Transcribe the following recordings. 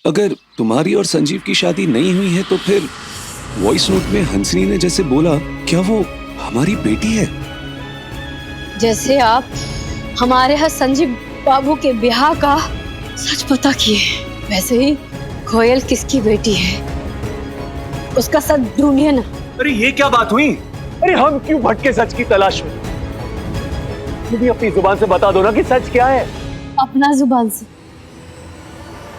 अगर तुम्हारी और संजीव की शादी नहीं हुई है तो फिर वॉइस नोट में हंसनी ने जैसे बोला, क्या वो हमारी बेटी है? जैसे आप हमारे यहाँ संजीव बाबू के ब्याह का सच पता किए, वैसे ही कोयल किसकी बेटी है उसका सच ढूंढिए ना। अरे ये क्या बात हुई? अरे हम क्यों भटके सच की तलाश में? तुम भी अपनी जुबान से बता दो ना कि सच क्या है। अपना जुबान से?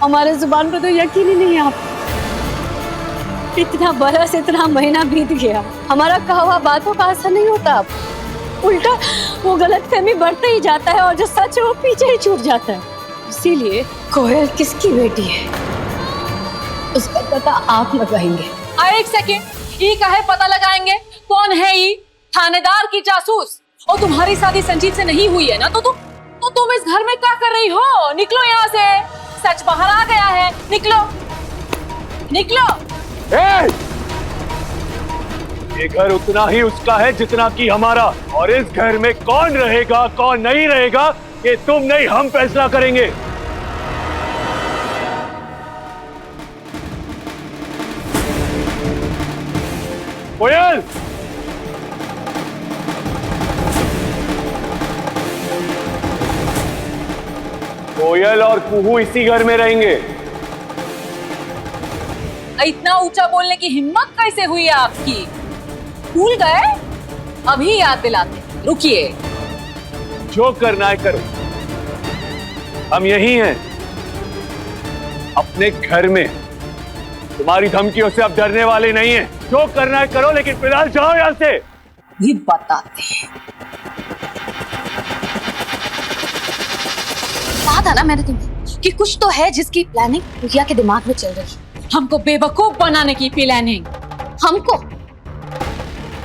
हमारे जुबान पर तो यकीन ही नहीं है आप। इतना बरस इतना महीना बीत गया, हमारा कहा हुआ बातों का असर नहीं होता। अब उल्टा वो गलतफहमी बढ़ते ही जाता है और जो सच है वो पीछे ही छूट जाता है। इसीलिए कोयल किसकी बेटी है उसका पता आप लगाएंगे। एक सेकेंड, ये काहे पता लगाएंगे? कौन है ये? थानेदार की जासूस? और तुम्हारी शादी संजीव से नहीं हुई है ना, तो तुम इस घर में क्या कर रही हो? निकलो यहाँ से, सच बाहर आ गया है। निकलो निकलो। ये घर उतना ही उसका है जितना कि हमारा, और इस घर में कौन रहेगा कौन नहीं रहेगा ये तुम नहीं हम फैसला करेंगे। कोयल, कोयल और कुहू इसी घर में रहेंगे। इतना ऊंचा बोलने की हिम्मत कैसे हुई आपकी? भूल गए? अभी याद दिलाते, रुकिए। जो करना है करो, हम यही हैं अपने घर में। तुम्हारी धमकियों से अब डरने वाले नहीं हैं। जो करना है करो, लेकिन फिलहाल जाओ यहाँ से। भी बताते हैं। कहा था ना मैंने तुम्हें कि कुछ तो है जिसकी प्लानिंग प्रिया के दिमाग में चल रही है। हमको बेवकूफ बनाने की प्लानिंग। हमको?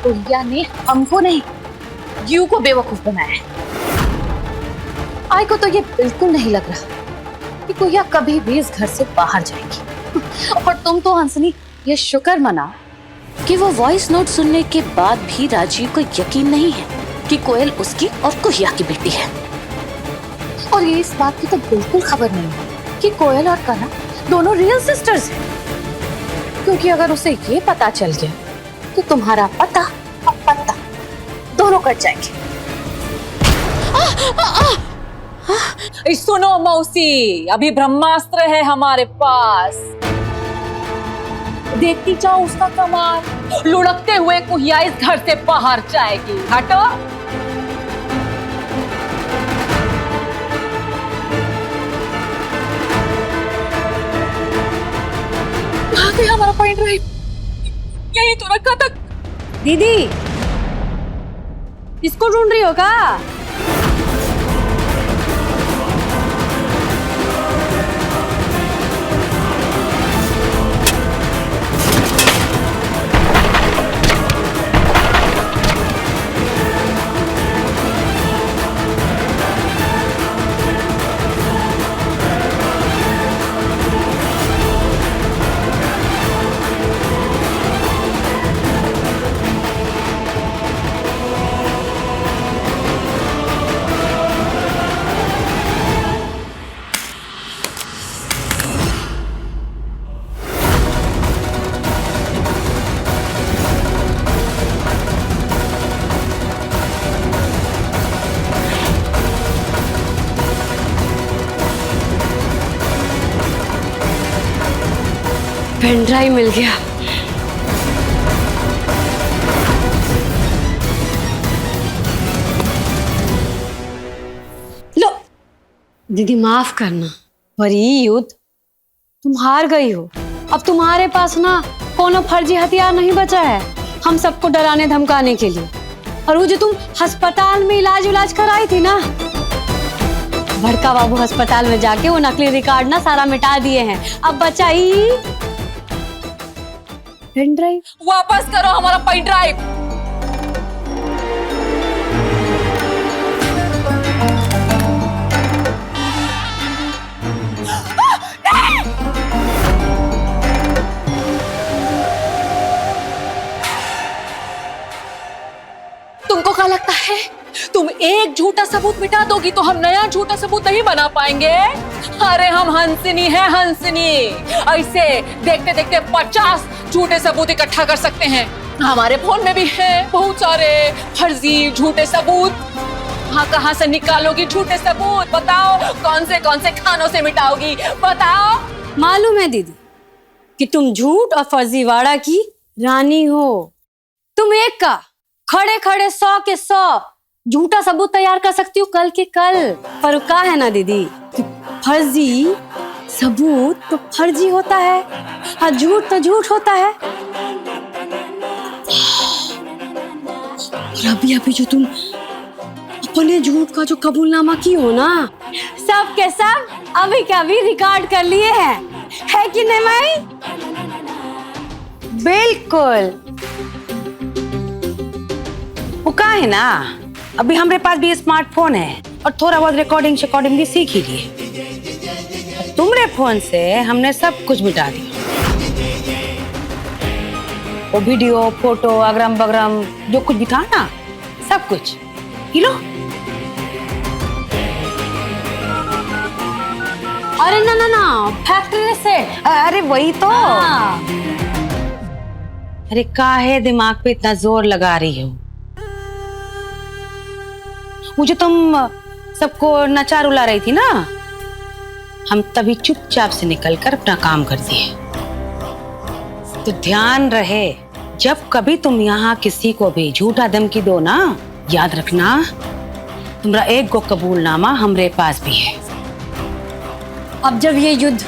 प्रिया ने हमको नहीं, यू को बेवकूफ बनाया है। आई को तो ये बिल्कुल नहीं लग रहा कि प्रिया कभी भी इस घर से बाहर जाएगी। और तुम तो हंसनी ये शुक्र मनाओ कि वो वॉइस नोट सुनने के बाद भी राजीव को यकीन नहीं है कि कोयल उसकी और कुहिया की बेटी है। और ये इस बात की तो बिल्कुल खबर नहीं है कि कोयल और कना दोनों रियल सिस्टर्स हैं। क्योंकि अगर उसे ये पता चल गया तो तुम्हारा पता और पता दोनों कट जाएंगे। सुनो मौसी, अभी ब्रह्मास्त्र है हमारे पास। देखती जाओ उसका कमाल। लुढ़कते हुए कुहिया इस घर से बाहर जाएगी। हटो। कहाँ गया हमारा पॉइंट ड्राइव? यही तो रखा था। दीदी, इसको ढूंढ रही हो क्या? पेन ड्राइव मिल गया। लो दीदी, माफ करना, पर ये युद्ध तुम हार गई हो। अब तुम्हारे पास ना कोनो फर्जी हथियार नहीं बचा है हम सबको डराने धमकाने के लिए। और वो जो तुम अस्पताल में इलाज कराई थी ना, बड़का बाबू अस्पताल में जाके वो नकली रिकॉर्ड ना सारा मिटा दिए हैं। अब बचाई पेन ड्राइव। वापस करो हमारा पेन ड्राइव। तुमको क्या लगता है तुम एक झूठा सबूत मिटा दोगी तो हम नया झूठा सबूत नहीं बना पाएंगे। अरे हम हंसनी है, हंसनी। ऐसे देखते देखते 50 झूठे सबूत इकट्ठा कर सकते हैं। हमारे फोन में भी है बहुत सारे फर्जी झूठे सबूत। हाँ, कहाँ से निकालोगी झूठे सबूत? बताओ कौन से खानों से मिटाओगी? बताओ। मालूम है दीदी कि तुम झूठ और फर्जीवाड़ा की रानी हो। तुम एक का खड़े खड़े 100 के 100 झूठा सबूत तैयार कर सकती हो कल के कल। पर क्या है ना दीदी कि फर्जी सबूत तो फर्जी होता है और झूठ तो झूठ होता है। और अभी जो तुम अपने झूठ का जो कबूलनामा की हो ना, सब के सब अभी का भी रिकॉर्ड कर लिए हैं, है कि नहीं माई? बिल्कुल। वो का है ना, अभी हमारे पास भी स्मार्टफोन है और थोड़ा बहुत रिकॉर्डिंग भी सीख ही लिए। तुम्हारे फोन से हमने सब कुछ मिटा दिया। वो वीडियो, फोटो, अगरम बगरम जो कुछ भी था ना, सब कुछ लो। अरे ना फैक्ट्री से। अरे वही तो। अरे काहे दिमाग पे इतना जोर लगा रही हो? मुझे तुम सबको नचा रुला रही थी ना, हम तभी चुपचाप से निकलकर अपना काम कर दिए। तो ध्यान रहे, जब कभी तुम यहाँ किसी को भी झूठा धमकी दो ना, याद रखना तुम्हारा एक गो कबूलनामा हमरे पास भी है। अब जब ये युद्ध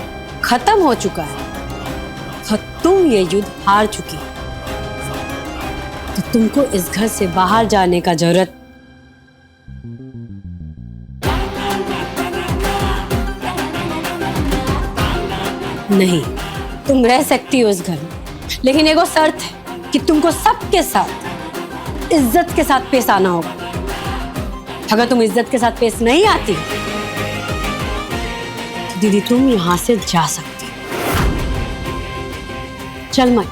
खत्म हो चुका है तो तुम ये युद्ध हार चुकी, तो तुमको इस घर से बाहर जाने का जरूरत नहीं। तुम रह सकती हो इस घर में, लेकिन एगो शर्त है कि तुमको सबके साथ इज्जत के साथ पेश आना होगा। अगर तुम इज्जत के साथ पेश नहीं आती तो दीदी तुम यहाँ से जा सकती। चल माई,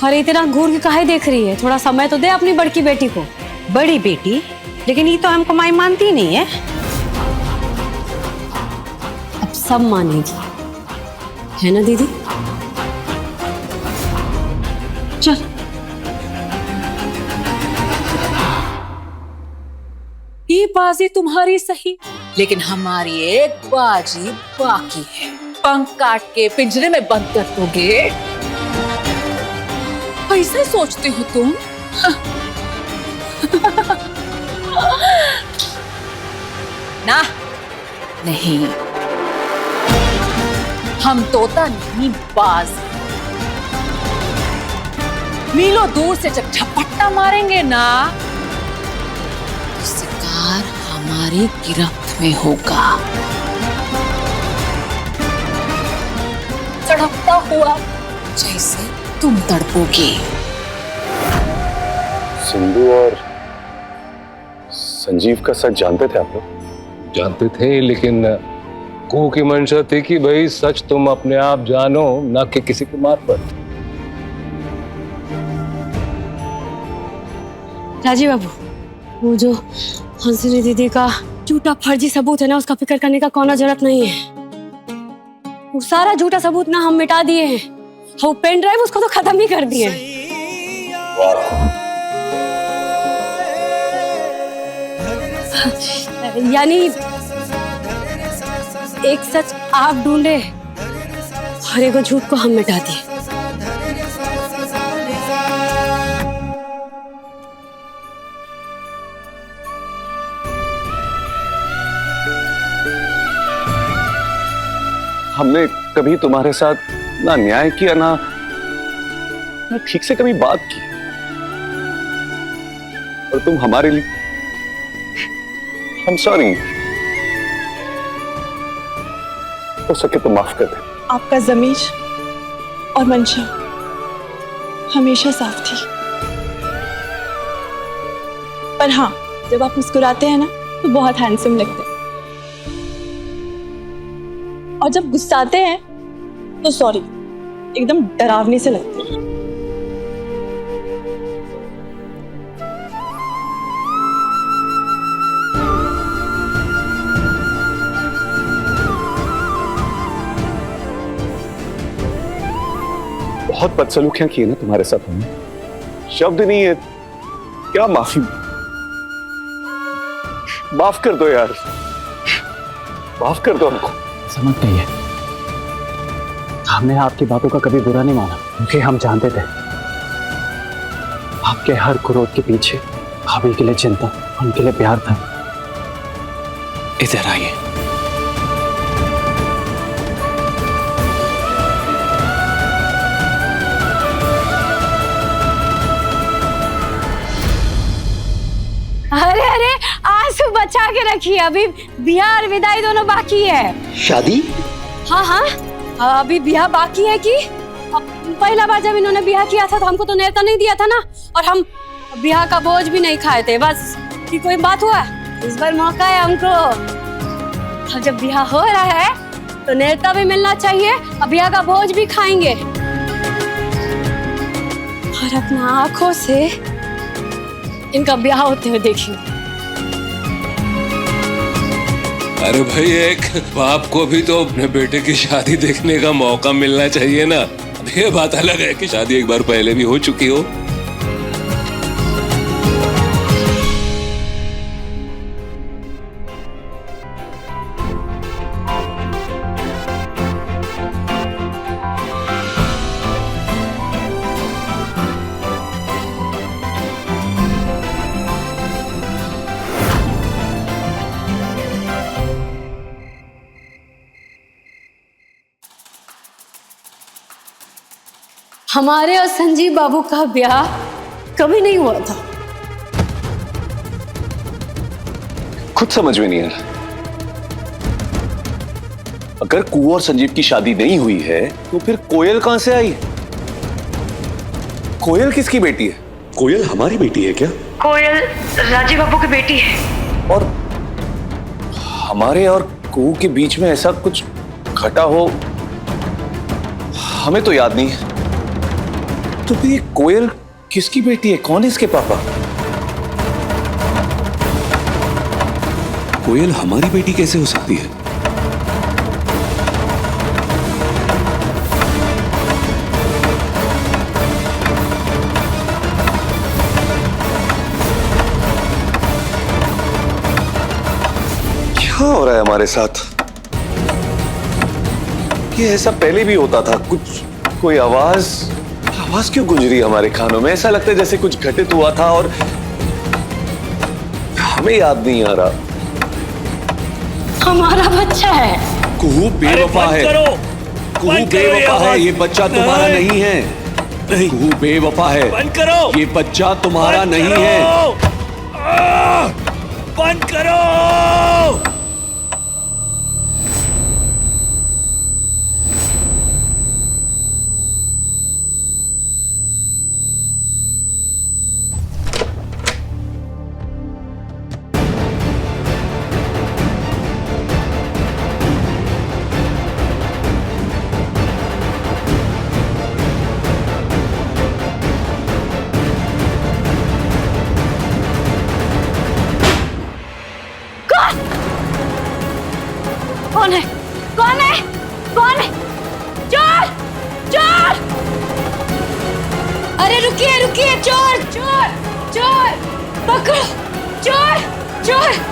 अरे इतना घूर के काहे देख रही है? थोड़ा समय तो दे अपनी बड़की बेटी को। बड़ी बेटी? लेकिन ये तो हमको माई मानती नहीं है। अब सब मानेगी, है ना दीदी? चल। ये बाजी तुम्हारी सही, लेकिन हमारी एक बाजी बाकी है। पंख काट के पिंजरे में बंद कर दोगे? ऐसे सोचते हो तुम? ना, नहीं, हम तोता नहीं बाज। मीलों दूर से जब झपट्टा मारेंगे ना, तो शिकार हमारी गिरफ्त में होगा। तड़पता हुआ जैसे तुम तड़पोगे। सिंधु और संजीव का सच जानते थे आप लोग? जानते थे, लेकिन कुहू की मंशा थी कि भाई सच तुम अपने आप जानो, ना कि किसी के मार्फत। राजीव बाबू, वो जो हंसनी दीदी का झूठा फर्जी सबूत है ना, उसका फिक्र करने का कोई जरूरत नहीं है। वो सारा झूठा सबूत ना हम मिटा दिए हैं। वो पेन ड्राइव उसको तो खत्म ही कर दिए। यानी एक सच आप ढूंढे और एक झूठ को हम मिटा दिए। हमने कभी तुम्हारे साथ ना न्याय किया ना ठीक से कभी बात की, और तुम हमारे लिए, I'm sorry, हो सके तो माफ कर दे। आपका ज़मीर और मंशा हमेशा साफ थी, पर हाँ, जब आप मुस्कुराते हैं ना तो बहुत हैंडसम लगते हैं, और जब गुस्साते हैं तो सॉरी, एकदम डरावने से लगते हैं। बहुत बदसलूकियां की है ना तुम्हारे साथ हमने, शब्द नहीं है, क्या माफी। माफ कर दो यार, माफ कर दो हमको। समझ गई है, हमने आपकी बातों का कभी बुरा नहीं माना, क्योंकि हम जानते थे आपके हर क्रोध के पीछे भाभी के लिए चिंता, उनके लिए प्यार था। इधर आइए। अरे अरे आंसू बचा के रखिए, अभी ब्याह और विदाई दोनों बाकी है। शादी? हाँ हाँ, अभी ब्याह बाकी है कि पहला बार जब इन्होंने ब्याह किया था तो हमको तो न्योता नहीं दिया था ना, और हम ब्याह का बोझ भी नहीं खाए थे, बस कि कोई बात हुआ। इस बार मौका है हमको, अब जब ब्याह हो रहा है तो न्योता भी मिलना चाहिए, अब ब्याह का बोझ भी खाएंगे और अपना आंखों से इनका ब्याह होते हुए देखिए। अरे भाई, एक बाप को भी तो अपने बेटे की शादी देखने का मौका मिलना चाहिए ना। अब ये बात अलग है कि शादी एक बार पहले भी हो चुकी हो। हमारे और संजीव बाबू का ब्याह कभी नहीं हुआ था। खुद समझ में नहीं आ रहा, अगर कुंवर और संजीव की शादी नहीं हुई है तो फिर कोयल कहां से आई? कोयल किसकी बेटी है? कोयल हमारी बेटी है क्या? कोयल राजीव बाबू की बेटी है। और हमारे और कुहू के बीच में ऐसा कुछ घटा हो, हमें तो याद नहीं है। तो फिर ये कोयल किसकी बेटी है? कौन है इसके पापा? कोयल हमारी बेटी कैसे हो सकती है? क्या हो रहा है हमारे साथ? ये ऐसा पहले भी होता था, कुछ कोई आवाज क्यों गूंज रही है हमारे कानों में? ऐसा लगता है जैसे कुछ घटित हुआ था और हमें याद नहीं आ रहा। हमारा बच्चा है। कुहू बेवफा है, कुहू बेवफा है, ये बच्चा तुम्हारा नहीं है। कुहू बेवफा है, बंद करो, ये बच्चा तुम्हारा नहीं है। बंद करो। कौन है? कौन है? कौन है? चोर! चोर! अरे रुकिए रुकिए, चोर! चोर! चोर! पकड़ो! चोर! चोर!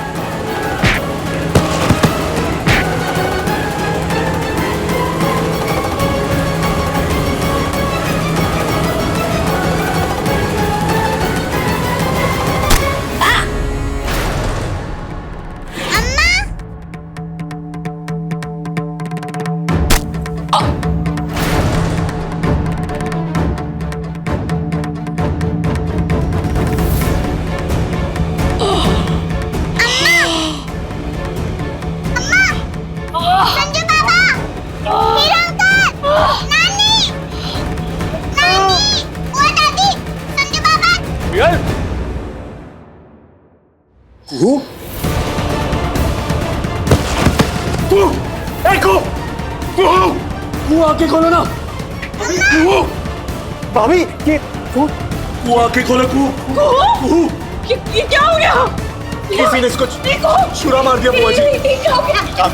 आके खोलो ना भाभी, ये कुहू आके खोलो। कुहू, ये क्या हो गया? किसी ने इसको छुरा मार दिया बुआ जी। क्या हो गया?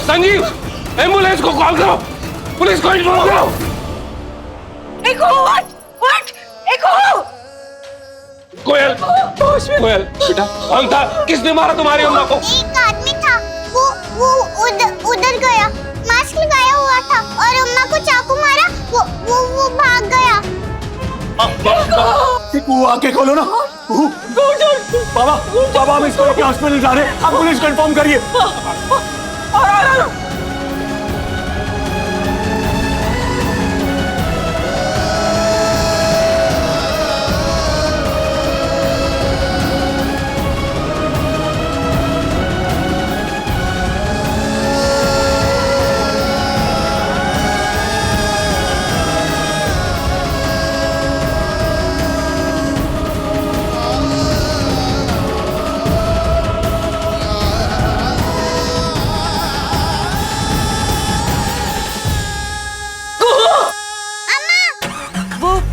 संजीव, एम्बुलेंस को कॉल करो, पुलिस को इन्फॉर्म करो। कोयल, कोयल बेटा कौन था? किसने मारा तुम्हारी अम्मा को? एक आदमी था, वो उधर गया, मास्क लगाया हुआ था और अम्मा को चाकू मारा, वो भाग गया। कुहू आके खोलो ना। कुहू, बाबा हम इसको लेके हॉस्पिटल जा रहे हैं, आप पुलिस को इन्फॉर्म करिए।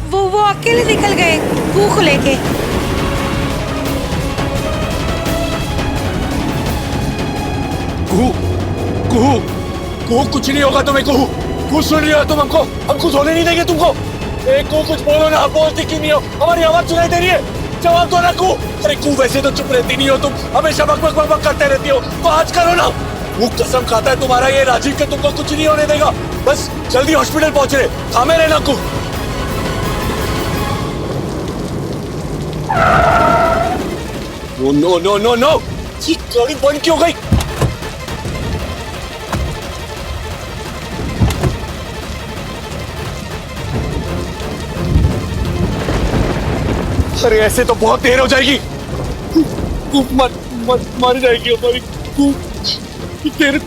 वो अकेले निकल गए कुहू को लेके। कुहू, कुहू, कुहू कुछ नहीं होगा तुम्हें। कुहू, कुछ सुन रही हो तुम? हम कुछ होने नहीं देंगे तुमको। कुहू कुछ बोलो ना, बोलती क्यों नहीं हो? हमारी आवाज सुनाई दे रही है, जवाब दो ना कुहू। अरे कुहू वैसे तो चुप रहती नहीं हो तुम, हमेशा बक करते रहती हो, तो आज करो ना। वो कसम खाता है तुम्हारा ये राजीव के तुमको कुछ नहीं होने देगा। बस जल्दी हॉस्पिटल पहुंच रहे, थामे रहना कुहू। नो नो नो नो, ये गाड़ी बंद क्यों हो गई? अरे ऐसे तो बहुत देर हो जाएगी। मर जाएगी हमारी। देर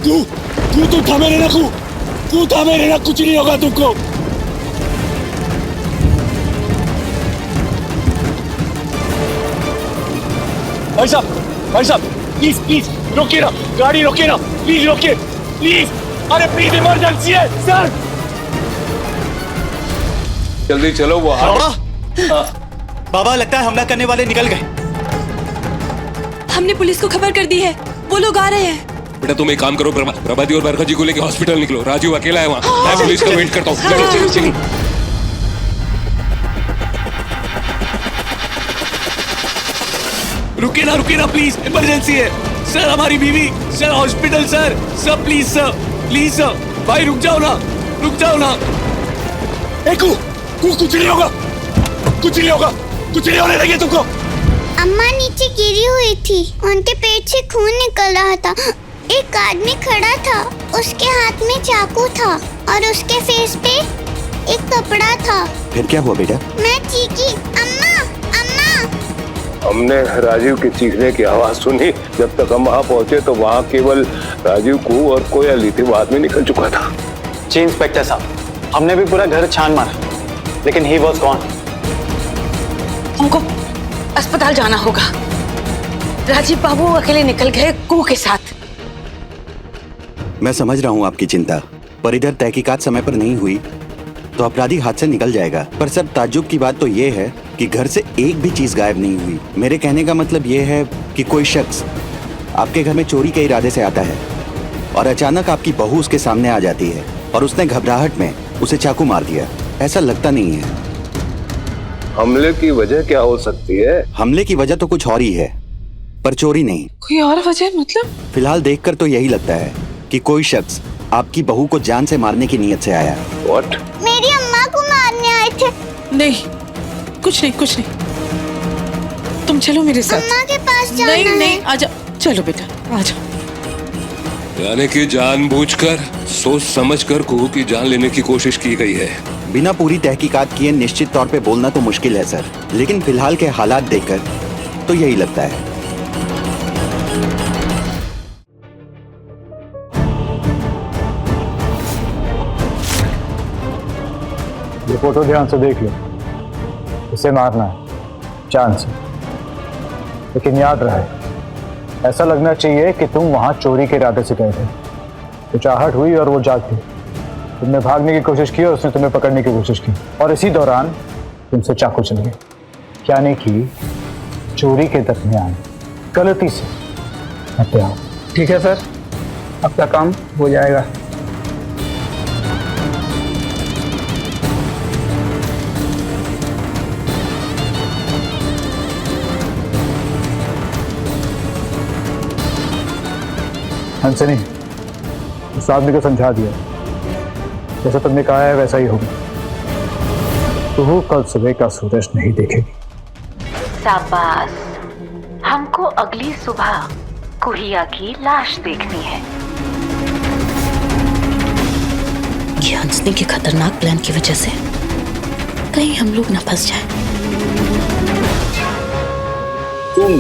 तू थामे रहना, तू थामे रहना, कुछ नहीं होगा तुमको। भाई साहब प्लीज रोकिए ना, गाड़ी रोकिए ना, प्लीज रोकिए प्लीज। अरे प्लीज इमरजेंसी है सर। जल्दी चलो। वो बाबा लगता है हमला करने वाले निकल गए। हमने पुलिस को खबर कर दी है, वो लोग आ रहे हैं। बेटा तुम एक काम करो, प्रभाती और बरखा जी को लेके हॉस्पिटल निकलो। राजीव अकेला है वहाँ, मैं पुलिस का वेट करता हूँ। चलो। रुकिए ना प्लीज, इमरजेंसी है सर। हमारी बीवी sir hospital sir. Sir please sir भाई रुक जाओ ना। कुछ नहीं होगा, कुछ नहीं होने देंगे तुमको। अम्मा नीचे गिरी हुई थी, उनके पेट से खून निकल रहा था। एक आदमी खड़ा था, उसके हाथ में चाकू था और उसके फेस पे एक कपड़ा था। फिर क्या हुआ बेटा? मैं चीखी, अम्मा। हमने राजीव के चीखने की आवाज सुनी। जब तक हम वहाँ पहुँचे तो वहाँ केवल राजीव, कुहू और कोयल ही थी। वो आदमी निकल चुका था। जी इंस्पेक्टर साहब, हमने भी पूरा घर छान मारा, लेकिन ही वॉज गॉन। हमको अस्पताल जाना होगा। राजीव बाबू अकेले निकल गए कुहू के साथ। मैं समझ रहा हूँ आपकी चिंता, पर इधर तहकीकात समय पर नहीं हुई तो अपराधी हाथ से निकल जाएगा। पर सर ताज्जुब की बात तो ये है कि घर से एक भी चीज गायब नहीं हुई। मेरे कहने का मतलब ये है कि कोई शख्स आपके घर में चोरी के इरादे से आता है और अचानक आपकी बहू उसके सामने आ जाती है और उसने घबराहट में उसे चाकू मार दिया। ऐसा लगता नहीं है। हमले की वजह क्या हो सकती है? हमले की वजह तो कुछ और ही है, पर चोरी नहीं। कोई और वजह मतलब? फिलहाल देखकर तो यही लगता है कि कोई शख्स आपकी बहू को जान से मारने की नीयत से आया। What? मेरी अम्मा को मारने आए थे। नहीं, कुछ नहीं। तुम चलो मेरे साथ। अम्मा के पास जाना है। नहीं, आजा। चलो बेटा, आजा। यानी कि जानबूझकर, सोच समझकर कुहू की जान लेने की कोशिश की गई है। बिना पूरी तहकीकात किए निश्चित तौर पे बोलना तो मुश्किल है सर, लेकिन फिलहाल के हालात देखकर तो यही लगता है। ये फोटो ध्यान से देख लो। इसे मारना है जान से, लेकिन याद रहे ऐसा लगना चाहिए कि तुम वहां चोरी के इरादे से गए थे। तो चाहट हुई और वो जाग गई। तुमने भागने की कोशिश की और उसने तुम्हें पकड़ने की कोशिश की और इसी दौरान तुमसे चाकू चल गए, यानी कि चोरी के दरमियान गलती से हत्या। ठीक है सर, आपका काम हो जाएगा। हंसनी, उस आदमी को समझा दिया, जैसा तुमने कहा है वैसा ही होगा। तो कल सुबह का सूरज नहीं देखेगी। शाबाश, हमको अगली सुबह कुहिया की लाश देखनी है। ये हंसने के खतरनाक प्लान की वजह से कहीं हम लोग ना फंस जाए। तुम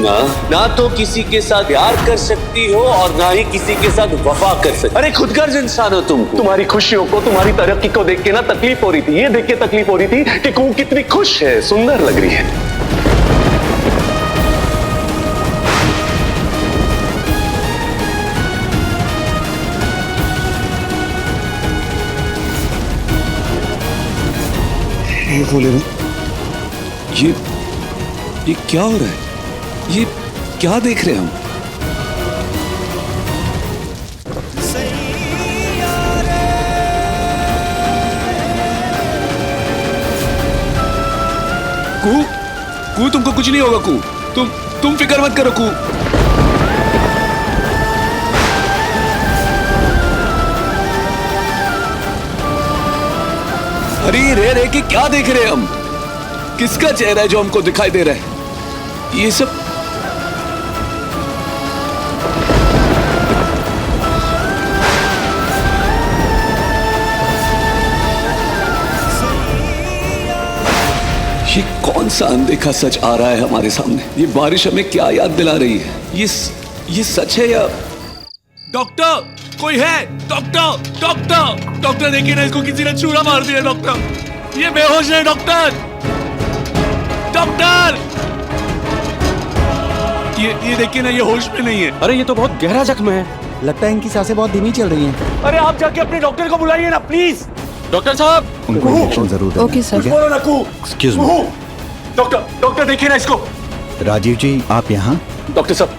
ना तो किसी के साथ प्यार कर सकती हो और ना ही किसी के साथ वफा कर सकती। अरे खुदगर्ज इंसान हो तुम। तुम्हारी खुशियों को, तुम्हारी तरक्की को देख के ना तकलीफ हो रही थी। ये देख के तकलीफ हो रही थी कि कुहू कितनी खुश है, सुंदर लग रही है। ये बोले ना, ये क्या हो रहा है? ये क्या देख रहे हैं हम? कू तुमको कुछ नहीं होगा। कू तुम फिक्र मत करो। कू अरे रे कि क्या देख रहे हैं हम? किसका चेहरा है जो हमको दिखाई दे रहा है? ये सब ये कौन सा अनदेखा सच आ रहा है हमारे सामने? ये बारिश हमें क्या याद दिला रही है? ये सच है या? डॉक्टर, कोई है? डॉक्टर देखिए ना, इसको किसी ने छुरा मार दिया। डॉक्टर, ये बेहोश है। डॉक्टर, ये देखिए ना, ये होश में नहीं है। अरे ये तो बहुत गहरा जख्म है। लगता है इनकी सांसें बहुत धीमी चल रही हैं। अरे आप जाके अपने डॉक्टर को बुलाइए ना प्लीज। डॉक्टर साहब, उनको इंजेक्शन जरूर देना। Okay sir. बोलो ना कू। Excuse me. डॉक्टर देखिए ना इसको। राजीव जी, आप यहाँ? डॉक्टर साहब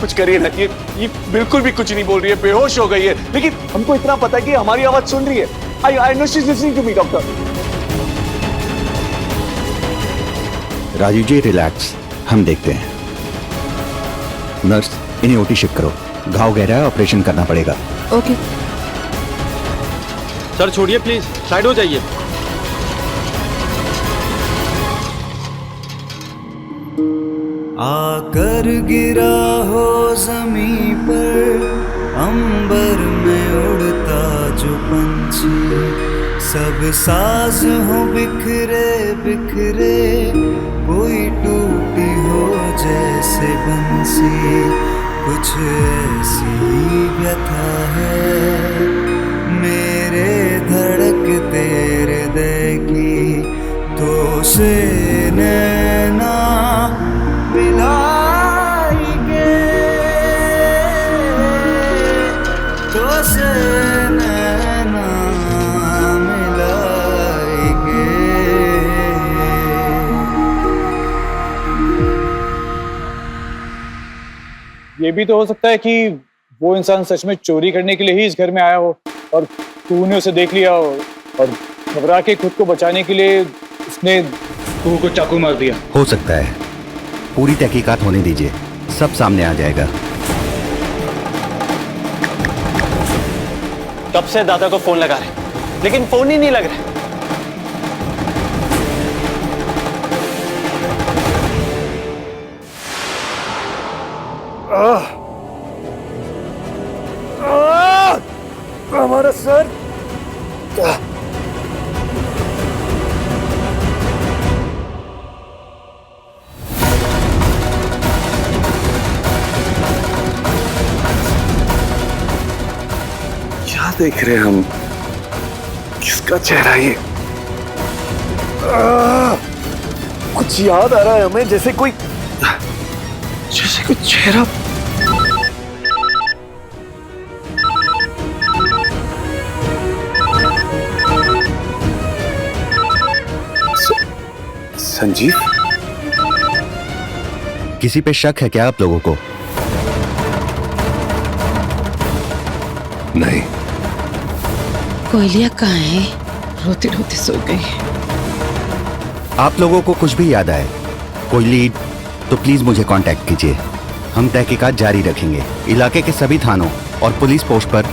कुछ करिए ना। ये बिल्कुल भी कुछ नहीं बोल रही है, बेहोश हो गई है। लेकिन हमको इतना पता है कि हमारी आवाज सुन रही है। I know she is listening to me. Doctor Rajiv ji relax, हम देखते हैं। नर्स, इन्हें ओटी शिफ्ट करो। घाव गहरा है, ऑपरेशन करना पड़ेगा। ओके सर, छोड़िए प्लीज, साइड हो जाइए। आकर गिरा हो जमीन पर, अंबर में उड़ता जो पंछी, सब साज हो बिखरे बिखरे, कोई टूटी हो जैसे बंसी, कुछ ऐसी व्यथा है मेरे धड़कते हृदय की, तो से नैना मिलाएंगे, तो से नैना मिलाएंगे। ये भी तो हो सकता है कि वो इंसान सच में चोरी करने के लिए ही इस घर में आया हो और तूने उसे देख लिया हो और घबरा के खुद को बचाने के लिए उसने तू को चाकू मार दिया। हो सकता है, पूरी तहकीकात होने दीजिए, सब सामने आ जाएगा। कब से दादा को फोन लगा रहे, लेकिन फोन ही नहीं लग रहा। हमारा सर। क्या देख रहे हैं हम? किसका चेहरा ये? कुछ याद आ रहा है हमें, जैसे कोई चेहरा। संजीव? किसी पे शक है क्या आप लोगों को? नहीं। कोयलिया कहाँ है? रोते रोते सो गई। आप लोगों को कुछ भी याद आए, कोई लीड, तो प्लीज मुझे कांटेक्ट कीजिए। हम तहकीकात जारी रखेंगे। इलाके के सभी थानों और पुलिस पोस्ट पर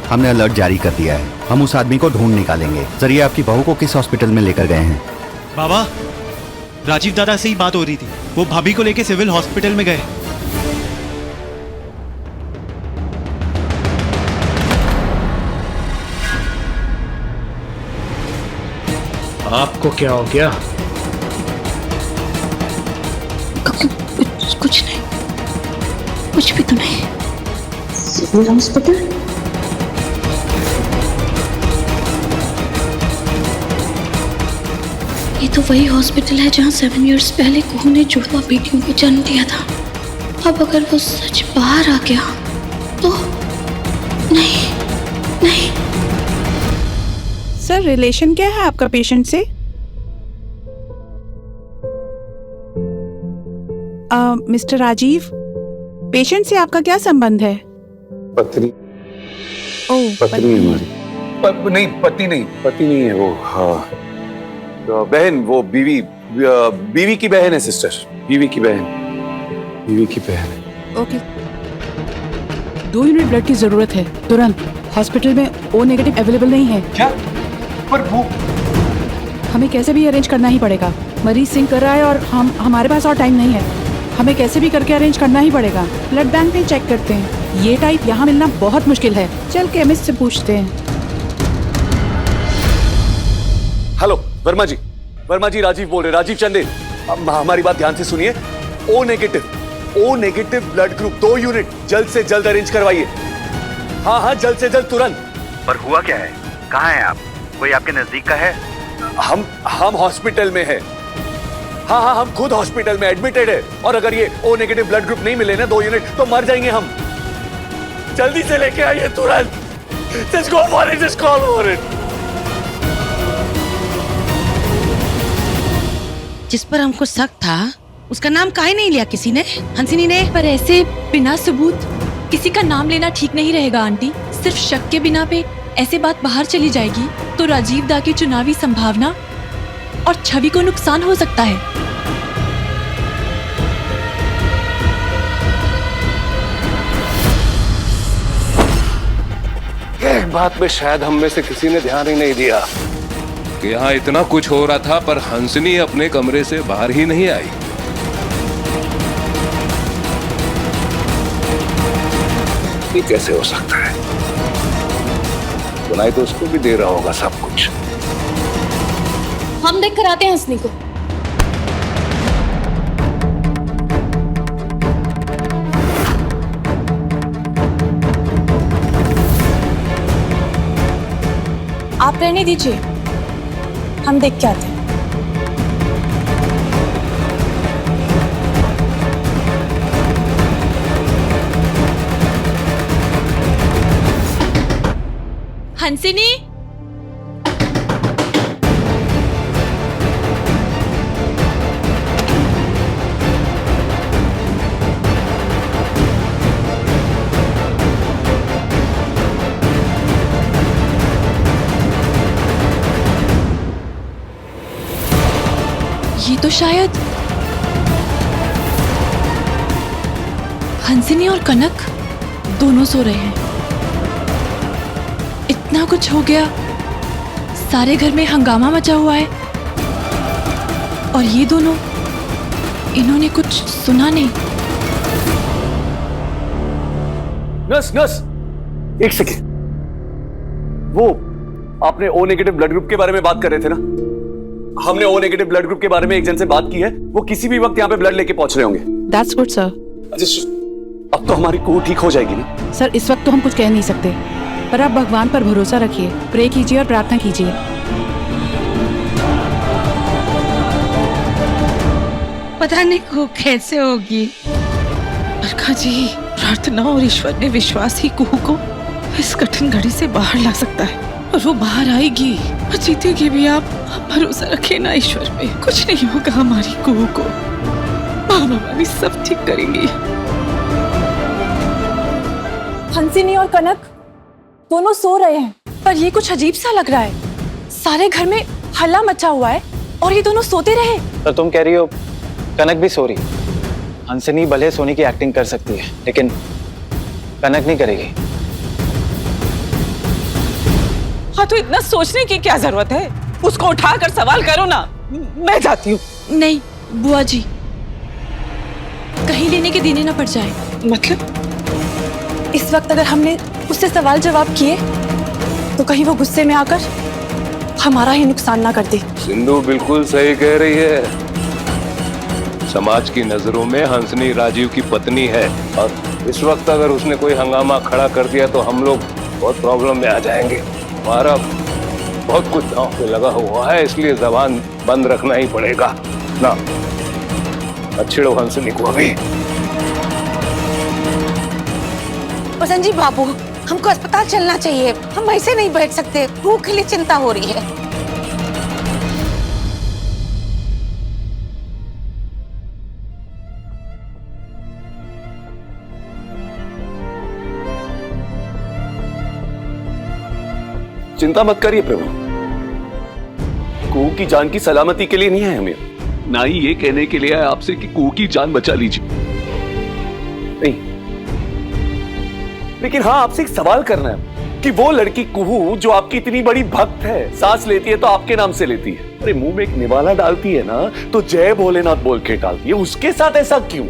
हमने अलर्ट जारी कर दिया है। हम उस आदमी को ढूंढ निकालेंगे। सर, ये आपकी बहू को किस हॉस्पिटल में लेकर गए हैं? बाबा, राजीव दादा से ही बात हो रही थी। वो भाभी को लेके सिविल हॉस्पिटल में गए। आपको क्या हो गया? कुछ नहीं, कुछ भी तो नहीं। Civil hospital? ये तो वही हॉस्पिटल है जहाँ 7 इयर्स पहले कुहू ने जुड़वा बेटियों को जन्म दिया था। अब अगर वो सच बाहर आ गया तो नहीं, नहीं। सर, रिलेशन क्या है आपका पेशेंट से? मिस्टर राजीव, पेशेंट से आपका क्या संबंध है? पत्नी। पत्नी है हमारी। नहीं, पति नहीं है वो। हाँ, तो बहन, वो बीवी की बहन है सिस्टर। बीवी की बहन है। ओके। 2 यूनिट ब्लड की जरूरत है तुरंत। हॉस्पिटल में O नेगेटिव अवेलेबल नहीं है। क्या? पर वो हमें कैसे भी अरेंज करना ही पड़ेगा। मरीज सिंक कर रहा है और हमारे पास और टाइम नहीं है। हमें कैसे भी करके अरेंज करना ही पड़ेगा। ब्लड बैंक में चेक करते हैं। ये टाइप यहाँ मिलना बहुत मुश्किल है। चल केमिस्ट से पूछते हैं। हेलो, वर्मा जी राजीव बोल रहे। राजीव चंदे, हमारी बात ध्यान से सुनिए। O negative blood group 2 unit जल्द से जल्द अरेंज करवाइए। हाँ, जल्द से जल्द, तुरंत। पर हुआ क्या है? कहाँ हैं आप? कोई आपके नजदीक का है? हम हॉस्पिटल में है। हाँ, हम खुद हॉस्पिटल में एडमिटेड है। और अगर ये O नेगेटिव ब्लड ग्रुप नहीं मिले ना 2 यूनिट, तो मर जाएंगे हम। जल्दी से लेके आइए तुरंत। Just go for it, just call for it। जिस पर हमको शक था उसका नाम काहे नहीं लिया किसी ने? हंसिनी ने? पर ऐसे बिना सबूत किसी का नाम लेना ठीक नहीं रहेगा आंटी। सिर्फ शक के बिना पे ऐसे बात बाहर चली जाएगी तो राजीव दा की चुनावी संभावना और छवि को नुकसान हो सकता है। एक बात में शायद हम में से किसी ने ध्यान ही नहीं दिया कि यहाँ इतना कुछ हो रहा था, पर हंसनी अपने कमरे से बाहर ही नहीं आई। ये कैसे हो सकता है? सुनाई तो उसको भी दे रहा होगा सब कुछ। हम देख कर आते हैं हंसनी को। आप रहने दीजिए, हम देख के आते हैं। हंसिनी, ये तो शायद हंसिनी और कनक दोनों सो रहे हैं। इतना कुछ हो गया, सारे घर में हंगामा मचा हुआ है और ये दोनों, इन्होंने कुछ सुना नहीं। नर्स, एक सेकेंड। वो आपने O नेगेटिव ब्लड ग्रुप के बारे में बात कर रहे थे ना? हमने O नेगेटिव ब्लड ग्रुप के बारे में एक जन से बात की है। वो किसी भी वक्त यहाँ पे ब्लड लेके पहुंच रहे होंगे। That's good, sir. अब तो हमारी कुहू ठीक हो जाएगी ना? सर, इस वक्त तो हम कुछ कह नहीं सकते, पर आप भगवान पर भरोसा रखिए, प्रे कीजिए और प्रार्थना कीजिए। पता नहीं कुहू कैसे होगी। अलका जी, प्रार्थना और ईश्वर में विश्वास ही कुहू को इस कठिन घड़ी से बाहर ला सकता है और वो बाहर आएगी और जीतेगी भी। आप भरोसा रखिए ना ईश्वर पे। कुछ नहीं होगा हमारी कुहू को। माँ भवानी सब ठीक करेंगी। हंसिनी और कनक दोनों सो रहे हैं, पर ये कुछ अजीब सा लग रहा है। सारे घर में हल्ला मचा हुआ है और ये दोनों सोते रहे। तो तुम कह रही हो कनक भी सो रही? हंसनी भले सोनी की एक्टिंग कर सकती है, लेकिन कनक नहीं करेगी। हाँ तो इतना सोचने की क्या जरूरत है? उसको उठाकर सवाल करो ना। मैं जाती हूँ। नहीं बुआ जी, कहीं लेने के देने ना पड़ जाए। मतलब इस वक्त अगर हमने उससे सवाल जवाब किए तो कहीं वो गुस्से में आकर हमारा ही नुकसान ना कर दे। सिंधु बिल्कुल सही कह रही है। समाज की नजरों में हंसनी राजीव की पत्नी है और इस वक्त अगर उसने कोई हंगामा खड़ा कर दिया तो हम लोग बहुत प्रॉब्लम में आ जाएंगे। हमारा बहुत कुछ दांव पे लगा हुआ है, इसलिए जबान बंद रखना ही पड़ेगा ना। अच्छिड़ो हंसनी को अभी। संजीव बाबू, हमको अस्पताल चलना चाहिए। हम ऐसे नहीं बैठ सकते। रूह के लिए चिंता हो रही है। चिंता मत करिए प्रभु, कुहू की जान की सलामती के लिए नहीं है हमें, ना ही ये कहने के लिए है आपसे कि कुहू की जान बचा लीजिए। नहीं, लेकिन हाँ आपसे एक सवाल करना है कि वो लड़की कुहू जो आपकी इतनी बड़ी भक्त है, सांस लेती है तो आपके नाम से लेती है, अरे मुंह में एक निवाला डालती है ना तो जय भोलेनाथ बोल के डालती है, उसके साथ ऐसा क्यों?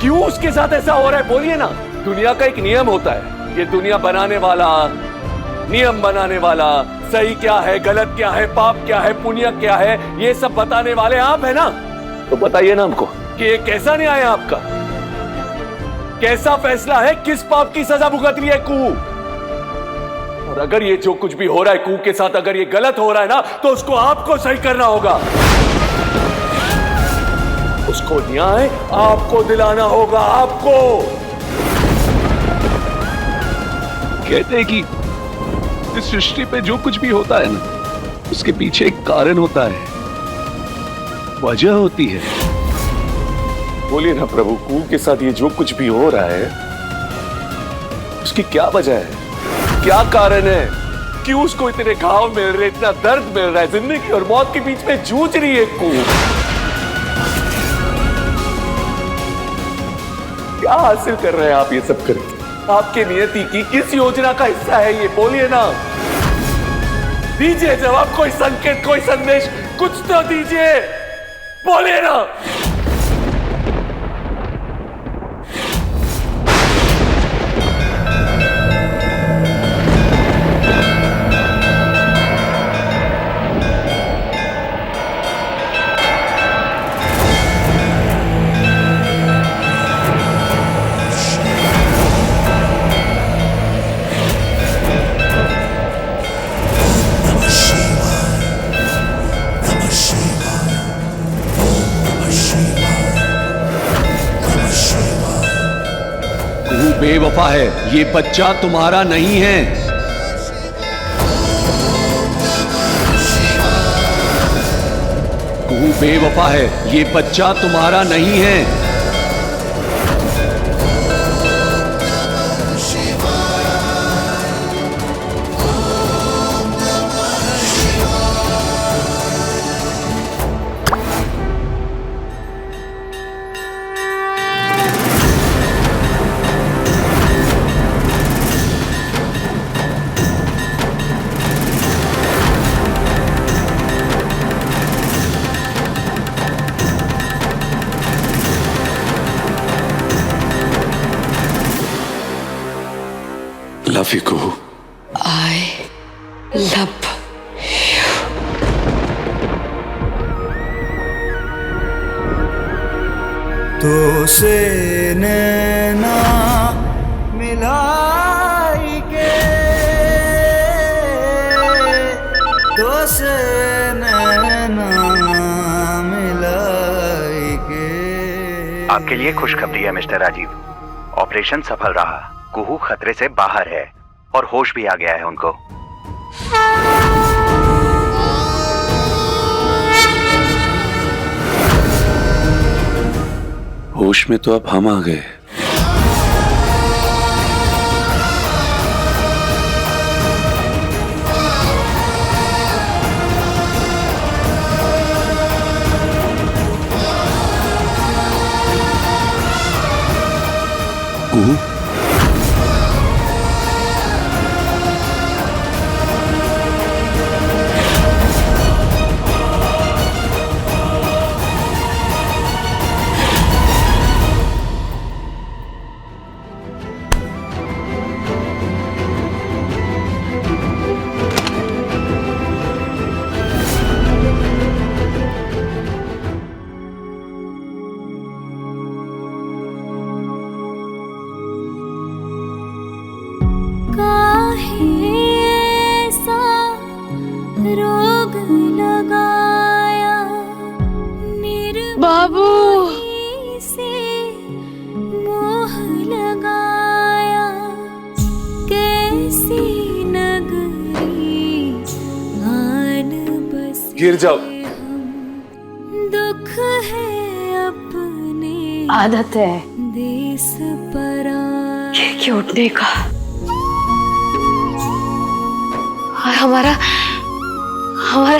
क्यों उसके साथ ऐसा हो रहा है? बोलिए ना। दुनिया का एक नियम होता है, ये दुनिया बनाने वाला, नियम बनाने वाला, सही क्या है, गलत क्या है, पाप क्या है, पुण्य क्या है, ये सब बताने वाले आप है ना। तो बताइए ना हमको कि ये कैसा न्याय है आपका? कैसा फैसला है? किस पाप की सजा भुगत रही है कुहू? और अगर ये जो कुछ भी हो रहा है कुहू के साथ, अगर ये गलत हो रहा है ना, तो उसको आपको सही करना होगा। उसको न्याय आपको दिलाना होगा। आपको कहते हैं कि इस सृष्टि पे जो कुछ भी होता है ना, उसके पीछे एक कारण होता है, वजह होती है। बोलिए ना प्रभु, कुहू के साथ ये जो कुछ भी हो रहा है उसकी क्या वजह है, क्या कारण है? क्यों उसको इतने घाव मिल रहे, इतना दर्द मिल रहा है? जिंदगी और मौत के बीच में जूझ रही है कुहू। क्या हासिल कर रहे हैं आप ये सब करके? आपके नियति की किस योजना का हिस्सा है ये? बोलिए ना, दीजिए जवाब। कोई संकेत, कोई संदेश, कुछ तो दीजिए। बोलिए ना। बेवफा है, ये बच्चा तुम्हारा नहीं है। कुहू बेवफा है, ये बच्चा तुम्हारा नहीं है। Love you, Kuhu. I love you. तो से नैना मिलाई के, तो से नैना मिलाई के। आपके लिए खुशखबरी है मिस्टर राजीव, ऑपरेशन सफल रहा। कुहू खतरे से बाहर है और होश भी आ गया है उनको। होश में तो अब हम आ गए। कुहू, बाबू मोह लगाया कैसी नगरी आन बस गिर जाओ। दुख है अपने आदत है देश पर के उठने का। और हमारा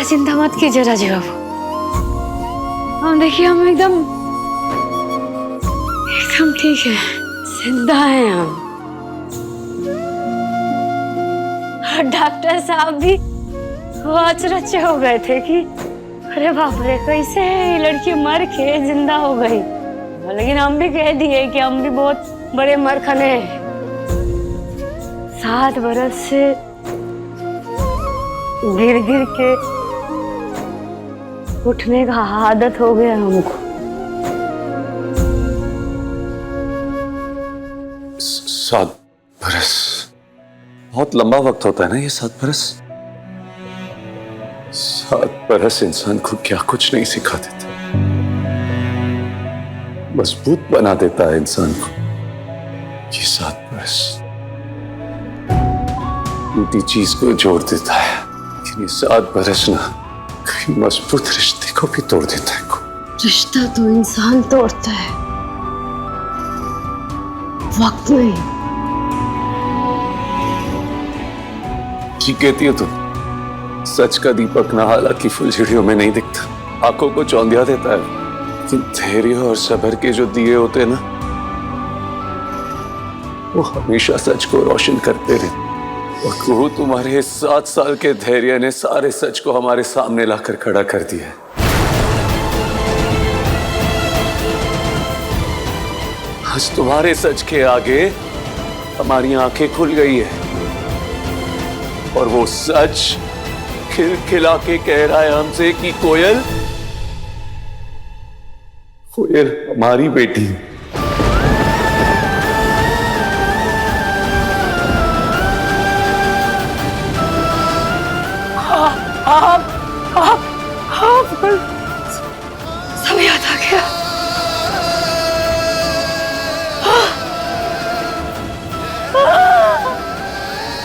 चिंता मत कीजिए राजीव बाबू। हम देखिए हम एकदम ठीक है, जिंदा हैं हम। और डॉक्टर साहब भी अचरज हो गए थे कि अरे बाप रे कैसे ये लड़की मर के जिंदा हो गई। लेकिन हम भी कह दिए कि हम भी बहुत बड़े मरखने हैं। 7 बरस से गिर गिर के उठने का आदत हो गया हमको। 7 बरस बहुत लंबा वक्त होता है ना ये 7 बरस। 7 बरस इंसान को क्या कुछ नहीं सिखा देता, मजबूत बना देता है इंसान को। ये 7 बरस टूटी चीज को जोड़ देता है, लेकिन ये 7 बरस ना कहीं मजबूत रिश्ते को भी तोड़ देता है। रिश्ता तो इंसान तोड़ता है, वक्त नहीं। ठीक कहती हो तुम। सच का दीपक ना हालांकि फुलझड़ियों में नहीं दिखता, आंखों को चौंधिया देता है, लेकिन धैर्य और सब्र के जो दिए होते हैं ना, वो हमेशा सच को रोशन करते रहते। और कुहू तुम्हारे 7 साल के धैर्य ने सारे सच को हमारे सामने लाकर खड़ा कर दिया है। आज तुम्हारे सच के आगे हमारी आंखें खुल गई है, और वो सच खिलखिला के कह रहा है हमसे कि कोयल हमारी बेटी है। आप सब याद आ गया।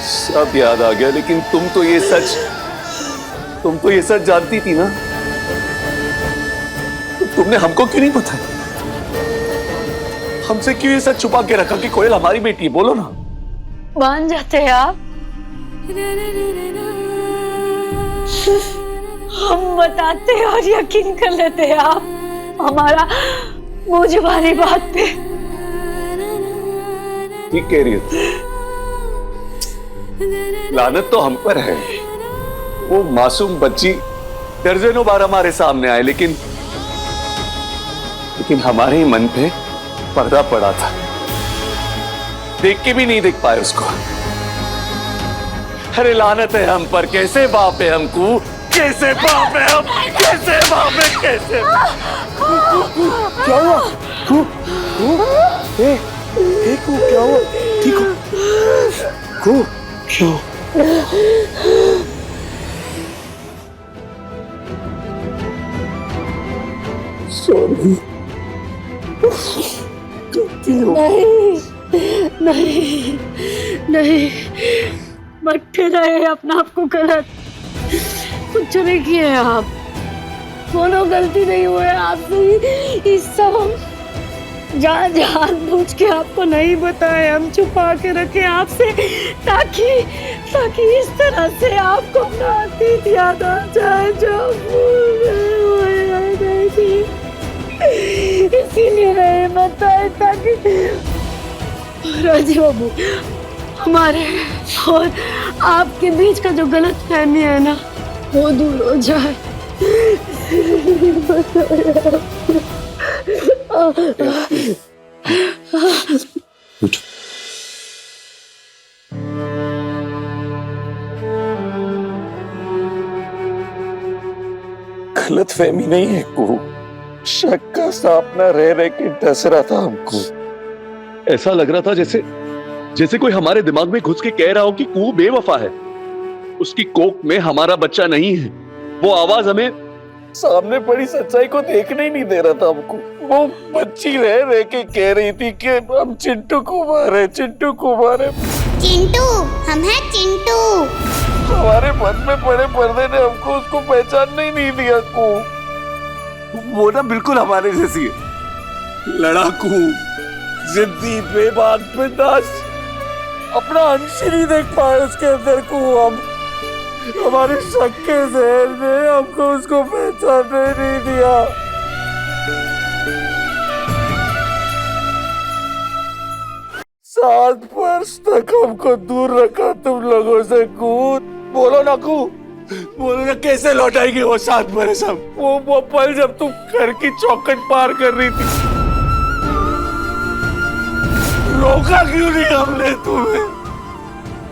सब याद आ गया, लेकिन तुम तो ये सच जानती थी ना। तुमने हमको क्यों नहीं बताया? हमसे क्यों ये सच छुपा के रखा कि कोयल हमारी बेटी है? बोलो ना। मान जाते हैं आप? हम बताते हैं और यकीन कर लेते हैं आप हमारा मुंह जुबानी बात पे। ठीक कह रही हो। लानत तो हम पर है। वो मासूम बच्ची दर्जनों बार हमारे सामने आए, लेकिन हमारे ही मन पे पर्दा पड़ा था। देख के भी नहीं देख पाए उसको। अरे लानत है हम पर। कैसे बाप है हमको, कैसे बाप है हम, कैसे बाप है, कैसे। क्या हुआ? क्या हुआ? ठीक हो? क्यों? सॉरी। नहीं मत ठहराए अपना आपको गलत। कुछ नहीं किए आप, कोनो गलती नहीं हुए आपसे। इस सब हम जान बूझ के आपको नहीं बताए, हम छुपा के रखे आपसे ताकि इस तरह से आपको अपना अतीत याद आ जाए जो भूल गए थी। इसीलिए नहीं बताए ताकि राजीव बाबू हमारे और आपके बीच का जो गलत फहमी है ना वो दूर हो जाए। गलत फहमी नहीं है को, शक का सापना रह रह के डस रहा था हमको। ऐसा लग रहा था जैसे कोई हमारे दिमाग में घुस के कह रहा हो कि कुहू बेवफा है, उसकी कोख में हमारा बच्चा नहीं है। वो आवाज हमें सामने पड़ी सच्चाई को देखने ही नहीं दे रहा था हमको। वो बच्ची रह के कह रही थी कि हम चिंटू कुमार है, चिंटू कुमार है। चिंटू, हम हैं चिंटू। हमारे मन में पड़े पर्दे ने हमको उसको पहचानने ही नहीं दिया को। वो ना बिल्कुल हमारे जैसी है, लड़ाकू, जिद्दी, बेबाक, बिंदास। अपना अंश ही नहीं देख पाए उसके अंदर को हम। हमारे शक के जहर ने हमको उसको पहचानने नहीं दिया। 7 वर्ष तक हमको दूर रखा तुम लोगों से कूद। बोलो ना कू, बोलो ना कैसे लौटाएगी वो 7 बरस हम? वो पल जब तुम घर की चौखट पार कर रही थी, रोका क्यों नहीं हमने तुम्हें?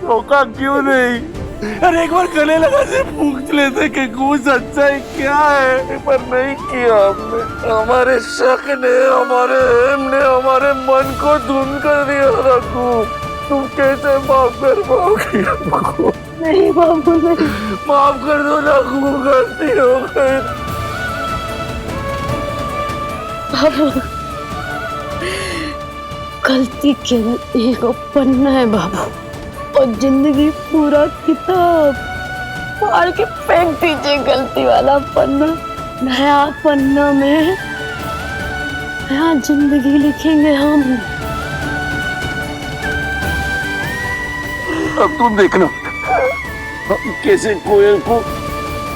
रोका क्यों नहीं? अरे एक बार गले लगा से पूछ लेते कि कू सच्चाई क्या है, पर नहीं किया हमने। हमारे शक ने, हमारे हेम ने हमारे मन को धुंध कर दिया रखू। तुम कैसे माफ कर पाओगी हमको? नहीं बाबू नहीं, माफ कर दो ना, गलती हो गई। बाबू गलती केवल एक पन्ना है बाबू, और जिंदगी पूरा किताब फाड़ के फेंक दीजिए। गलती वाला पन्ना, नया पन्ना में नया जिंदगी लिखेंगे हम। अब तुम देखना कैसे कोयल को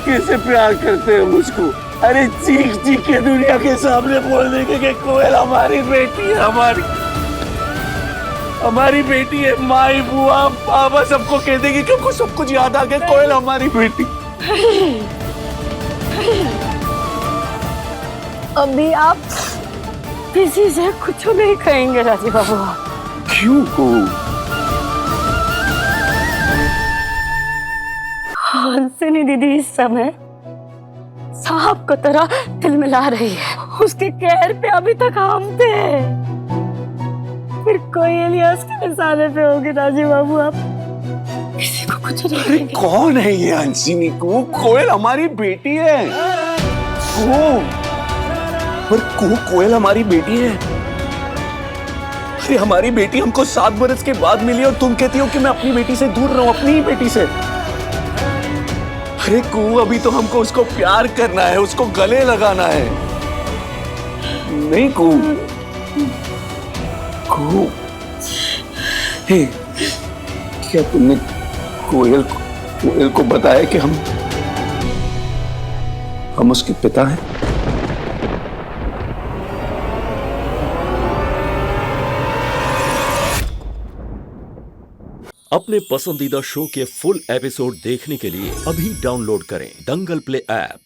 कैसे प्यार करते हैं मुझको। अरे चीख चीख के दुनिया के सामने बोल देंगे कि कोयल हमारी बेटी है, हमारी बेटी है। माई, बुआ, पापा सबको कह देगी क्योंकि सब कुछ याद आ गया, कोयल हमारी बेटी। अभी आप किसी से कुछ नहीं कहेंगे राजीव बाबू? क्यों को? हंसनी दीदी इस समय सांप की तरह तिलमिला रही है। उसके कहर पे अभी तक हम थे, फिर कोई इलियास के निशाने पे होगी राजीव बाबू। आप किसी को कुछ नहीं कहेंगे। कौन है ये हंसिनी को? कोयल हमारी बेटी है। कोयल हमारी बेटी है। अरे हमारी बेटी हमको 7 बरस के बाद मिली और तुम कहती हो कि मैं अपनी बेटी से दूर रहूं, अपनी ही बेटी से। अरे कू, अभी तो हमको उसको प्यार करना है, उसको गले लगाना है। नहीं कू, हे, क्या तुमने कोयल को बताया कि हम उसके पिता हैं? अपने पसंदीदा शो के फुल एपिसोड देखने के लिए अभी डाउनलोड करें दंगल प्ले ऐप।